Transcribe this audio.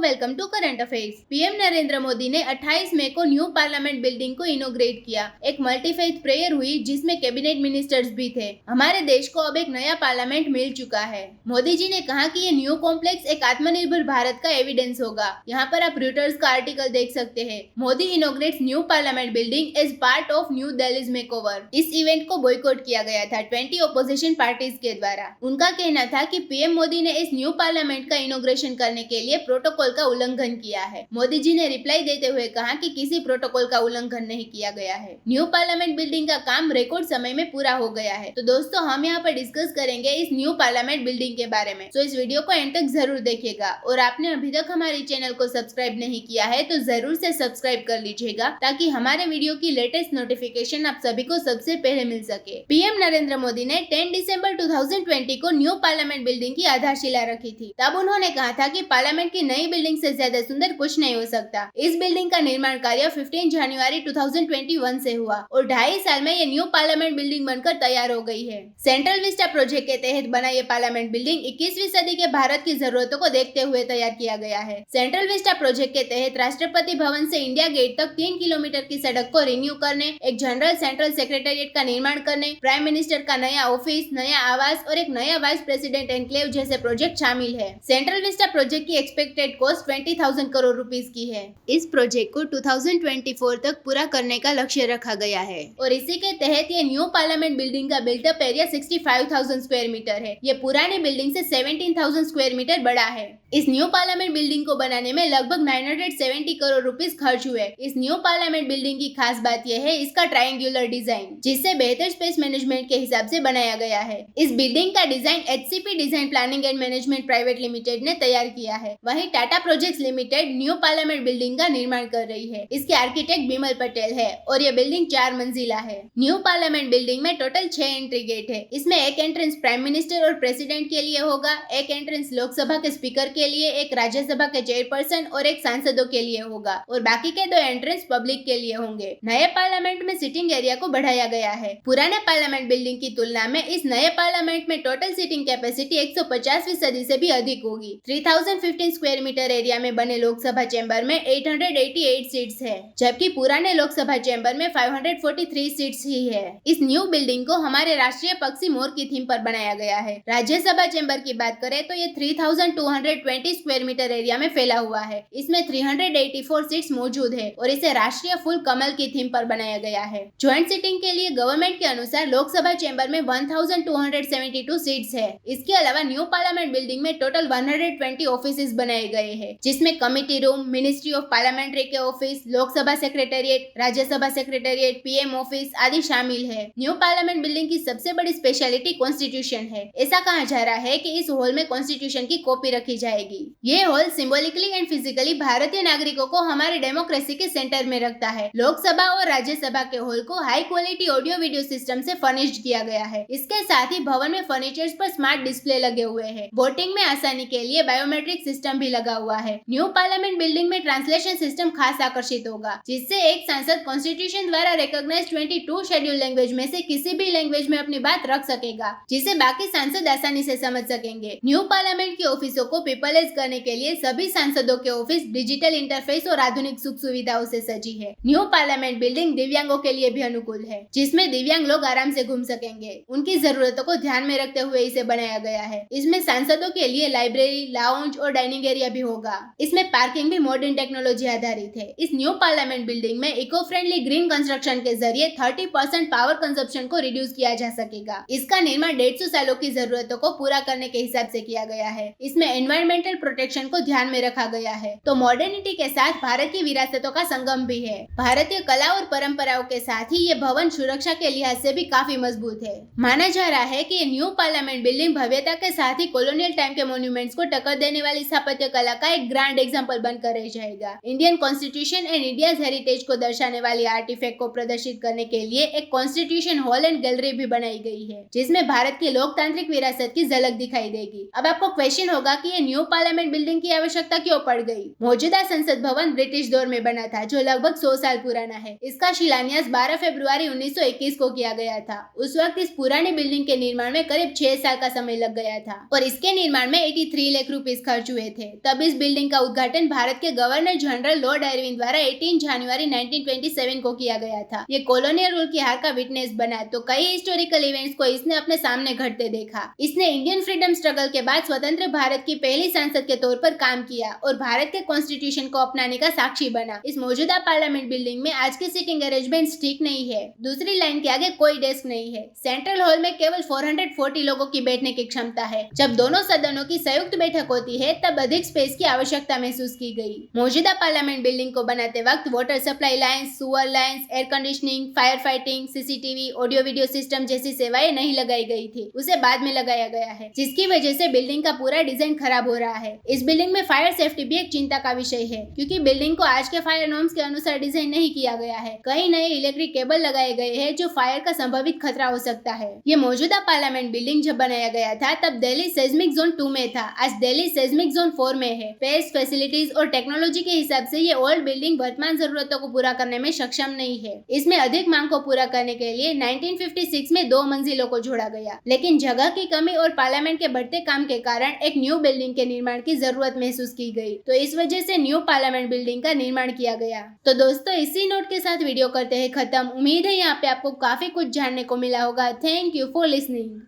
Welcome to current affairs. PM Narendra Modi ने 28 मई को न्यू पार्लियामेंट बिल्डिंग को इनॉग्रेट किया। एक मल्टीफेथ प्रेयर हुई जिसमें कैबिनेट मिनिस्टर्स भी थे। हमारे देश को अब एक नया पार्लियामेंट मिल चुका है। मोदी जी ने कहा कि ये न्यू कॉम्प्लेक्स एक आत्मनिर्भर भारत का एविडेंस होगा। यहाँ पर आप रॉयटर्स का आर्टिकल देख सकते हैं। Modi inaugurates new parliament building as part of new Delhi's makeover. इस इवेंट को बॉयकॉट किया गया था 20 ऑपोजिशन पार्टीज के द्वारा। उनका कहना था कि पीएम मोदी ने इस न्यू पार्लियामेंट का इनॉग्रेशन करने के लिए प्रोटोकॉल का उल्लंघन किया है। मोदी जी ने रिप्लाई देते हुए कहा कि किसी प्रोटोकॉल का उल्लंघन नहीं किया गया है। न्यू पार्लियामेंट बिल्डिंग का काम रिकॉर्ड समय में पूरा हो गया है। तो दोस्तों, हम यहाँ पर डिस्कस करेंगे इस न्यू पार्लियामेंट बिल्डिंग के बारे में। तो इस वीडियो को एंड तक जरूर देखिएगा और आपने अभी तक हमारे चैनल को सब्सक्राइब नहीं किया है तो जरूर से सब्सक्राइब कर लीजिएगा ताकि हमारे वीडियो की लेटेस्ट नोटिफिकेशन आप सभी को सबसे पहले मिल सके। पीएम नरेंद्र मोदी ने 10 दिसंबर 2020 को न्यू पार्लियामेंट बिल्डिंग की आधारशिला रखी थी। तब उन्होंने कहा था कि पार्लियामेंट की नई बिल्डिंग से ज्यादा सुंदर कुछ नहीं हो सकता। इस बिल्डिंग का निर्माण कार्य 15 जनवरी 2021 से हुआ और 2.5 साल में ये न्यू पार्लियामेंट बिल्डिंग बनकर तैयार हो गई है। सेंट्रल विस्टा प्रोजेक्ट के तहत बना ये पार्लियामेंट बिल्डिंग 21वीं सदी के भारत की जरूरतों को देखते हुए तैयार किया गया है। सेंट्रल विस्टा प्रोजेक्ट के तहत राष्ट्रपति भवन से इंडिया गेट तक 3 किलोमीटर की सड़क को रिन्यू करने, एक जनरल सेंट्रल सेक्रेटेरिएट का निर्माण करने, प्राइम मिनिस्टर का नया ऑफिस, नया आवास और एक नया वाइस प्रेसिडेंट एनक्लेव जैसे प्रोजेक्ट शामिल है। सेंट्रल विस्टा प्रोजेक्ट की एक्सपेक्टेड कॉस्ट 20,000 करोड़ रुपीस की है। इस प्रोजेक्ट को 2024 तक पूरा करने का लक्ष्य रखा गया है और इसी के तहत ये न्यू पार्लियामेंट बिल्डिंग का बिल्टअप एरिया 65,000 स्क्वायर मीटर है। ये पुरानी बिल्डिंग से 17,000 स्क्वायर मीटर बड़ा है। इस न्यू पार्लियामेंट बिल्डिंग को बनाने में लगभग 970 करोड़ रुपीस खर्च हुए। इस न्यू पार्लियामेंट बिल्डिंग की खास बात यह है इसका ट्रायंगुलर डिजाइन, जिससे बेहतर स्पेस मैनेजमेंट के हिसाब से बनाया गया है। इस बिल्डिंग का design HCP design planning and management private limited ने तैयार किया है। वहीं Tata projects limited new parliament building का निर्माण कर रही है। इसके आर्किटेक्ट बिमल पटेल है और ये बिल्डिंग 4 मंजिला है। न्यू पार्लियामेंट बिल्डिंग में टोटल 6 एंट्री गेट है। इसमें एक एंट्रेंस प्राइम मिनिस्टर और प्रेसिडेंट के लिए होगा, एक एंट्रेंस लोकसभा के स्पीकर के लिए, एक राज्यसभा के चेयरपर्सन और एक सांसदों के लिए होगा और बाकी के 2 एंट्रेंस पब्लिक के लिए होंगे। नए पार्लियामेंट में सिटिंग एरिया को बढ़ाया गया है। पुराने पार्लियामेंट बिल्डिंग की तुलना में इस नए पार्लियामेंट में टोटल सीटिंग कैपेसिटी 150वीं सदी से भी अधिक होगी। 3015 स्क्वायर मीटर एरिया में बने लोकसभा चैम्बर में 888 सीट्स है, जबकि पुराने लोकसभा चैम्बर में 543 सीट्स ही है। इस न्यू बिल्डिंग को हमारे राष्ट्रीय पक्षी मोर की थीम पर बनाया गया है। राज्यसभा चैम्बर की बात करें तो ये 3220 स्क्वायर मीटर एरिया में फैला हुआ है। इसमें 384 सीट्स मौजूद है और इसे राष्ट्रीय फूल कमल की थीम पर बनाया गया है। ज्वाइंट सीटिंग के लिए गवर्नमेंट के अनुसार लोकसभा चैम्बर में 1272 सीट्स है। इसके अलावा न्यू पार्लियामेंट बिल्डिंग में टोटल 120 ऑफिसेज बनाए गए हैं, जिसमें committee room, ministry of parliamentary के office, Lok Sabha secretariat, Rajya Sabha secretariat, PM office आदि शामिल है। न्यू पार्लियामेंट बिल्डिंग की सबसे बड़ी स्पेशलिटी कॉन्स्टिट्यूशन है। ऐसा कहा जा रहा है कि इस हॉल में कॉन्स्टिट्यूशन की कॉपी रखी जाएगी। ये हॉल सिंबॉलिकली एंड फिजिकली भारतीय नागरिकों को हमारे डेमोक्रेसी के सेंटर में रखता है। लोकसभा और राज्यसभा के हॉल को high quality audio video system से फर्निश्ड किया गया है। इसके साथ ही भवन में फर्नीचर्स पर स्मार्ट डिस्प्ले लगे हुए हैं। वोटिंग में आसानी के लिए बायोमेट्रिक सिस्टम भी लगा हुआ है। न्यू पार्लियामेंट बिल्डिंग में ट्रांसलेशन सिस्टम खास आकर्षित होगा, जिससे एक सांसद कॉन्स्टिट्यूशन द्वारा रिकॉग्नाइज्ड 22 शेड्यूल लैंग्वेज में से किसी भी लैंग्वेज में अपनी बात रख सकेगा, जिसे बाकी सांसद आसानी से समझ सकेंगे। न्यू पार्लियामेंट की ऑफिसों को पीपलाइज करने के लिए सभी सांसदों के ऑफिस डिजिटल इंटरफेस और आधुनिक सुख सुविधाओं से सजी है। न्यू पार्लियामेंट बिल्डिंग दिव्यांगों के लिए भी अनुकूल है, जिसमें दिव्यांग लोग आराम से घूम सकेंगे। उनकी जरूरतों को ध्यान में रखते हुए इसे बनाया गया है। इसमें सांसदों के लिए लाइब्रेरी, लाउंज और डाइनिंग एरिया भी होगा। इसमें पार्किंग भी मॉडर्न टेक्नोलॉजी आधारित है। इस न्यू पार्लियामेंट बिल्डिंग में इको फ्रेंडली ग्रीन कंस्ट्रक्शन के जरिए 30% पावर कंजप्शन को रिड्यूस किया जा सकेगा। इसका निर्माण 150 सालों की जरूरतों को पूरा करने के हिसाब से किया गया है। इसमें एनवायरमेंटल प्रोटेक्शन को ध्यान में रखा गया है। तो मॉडर्निटी के साथ भारत की विरासतों का संगम भी है। भारतीय कला और परंपराओं के साथ ही ये भवन सुरक्षा के लिहाज से भी काफी मजबूत है। माना जा रहा है कि ये न्यू पार्लियामेंट बिल्डिंग भव्यता के साथ ही कॉलोनियल टाइम के मॉन्यूमेंट्स को टक्कर देने वाली स्थापत्य कला का एक ग्रैंड एग्जाम्पल बनकर रह जाएगा। Indian constitution and India's heritage को दर्शाने वाली आर्टिफैक्ट को प्रदर्शित करने के लिए एक कॉन्स्टिट्यूशन हॉल एंड गैलरी भी बनाई गई है, जिसमें भारत की लोकतांत्रिक विरासत की झलक दिखाई देगी। अब आपको क्वेश्चन होगा कि ये न्यू पार्लियामेंट बिल्डिंग की आवश्यकता क्यों पड़ गई। मौजूदा संसद भवन ब्रिटिश दौर में बना था, जो लगभग 100 साल पुराना है। इसका शिलान्यास 12 फरवरी 1921 को किया गया था। उस वक्त इस पुरानी बिल्डिंग के निर्माण में करीब 6 साल का समय लग गया था और इसके निर्माण में 83 लाख रुपीस खर्च हुए थे। तब इस इस बिल्डिंग का उद्घाटन भारत के गवर्नर जनरल लॉर्ड इरविन द्वारा 18 जनवरी 1927 को किया गया था। ये कॉलोनियल रूल की हार का विटनेस बना, तो कई हिस्टोरिकल इवेंट्स को इसने अपने सामने घटते देखा। इसने इंडियन फ्रीडम स्ट्रगल के बाद स्वतंत्र भारत की पहली सांसद के तौर पर काम किया और भारत के कॉन्स्टिट्यूशन को अपनाने का साक्षी बना। इस मौजूदा पार्लियामेंट बिल्डिंग में आज के सीटिंग अरेंजमेंट ठीक नहीं है। दूसरी लाइन के आगे कोई डेस्क नहीं है। सेंट्रल हॉल में केवल 440 लोगों की बैठने की क्षमता है। जब दोनों सदनों की संयुक्त बैठक होती है तब अधिक स्पेस की आवश्यकता महसूस की गई। मौजूदा पार्लियामेंट बिल्डिंग को बनाते वक्त वाटर सप्लाई लाइन्स, सुअर lines, air conditioning, fire fighting, CCTV, audio video system जैसी सेवाएं नहीं लगाई गई थी। उसे बाद में लगाया गया है, जिसकी वजह से बिल्डिंग का पूरा डिजाइन खराब हो रहा है। इस बिल्डिंग में फायर सेफ्टी भी एक चिंता का विषय है, क्योंकि बिल्डिंग को आज के फायर नॉर्म्स के अनुसार डिजाइन नहीं किया गया है। कई नए इलेक्ट्रिक केबल लगाए गए हैं जो फायर का संभावित खतरा हो सकता है। ये मौजूदा पार्लियामेंट बिल्डिंग जब बनाया गया था तब दिल्ली सेस्मिक जोन 2 में था। आज दिल्ली सेस्मिक जोन 4 में है। स्पेस, फैसिलिटीज और टेक्नोलॉजी के हिसाब से ये ओल्ड बिल्डिंग वर्तमान जरूरतों को पूरा करने में सक्षम नहीं है। इसमें अधिक मांग को पूरा करने के लिए 1956 में 2 मंजिलों को जोड़ा गया, लेकिन जगह की कमी और पार्लियामेंट के बढ़ते काम के कारण एक न्यू बिल्डिंग के निर्माण की जरूरत महसूस की गई। तो इस वजह से न्यू पार्लियामेंट बिल्डिंग का निर्माण किया गया। तो दोस्तों, इसी नोट के साथ वीडियो करते हैं खत्म। उम्मीद है यहाँ पे आपको काफी कुछ जानने को मिला होगा। Thank you for listening.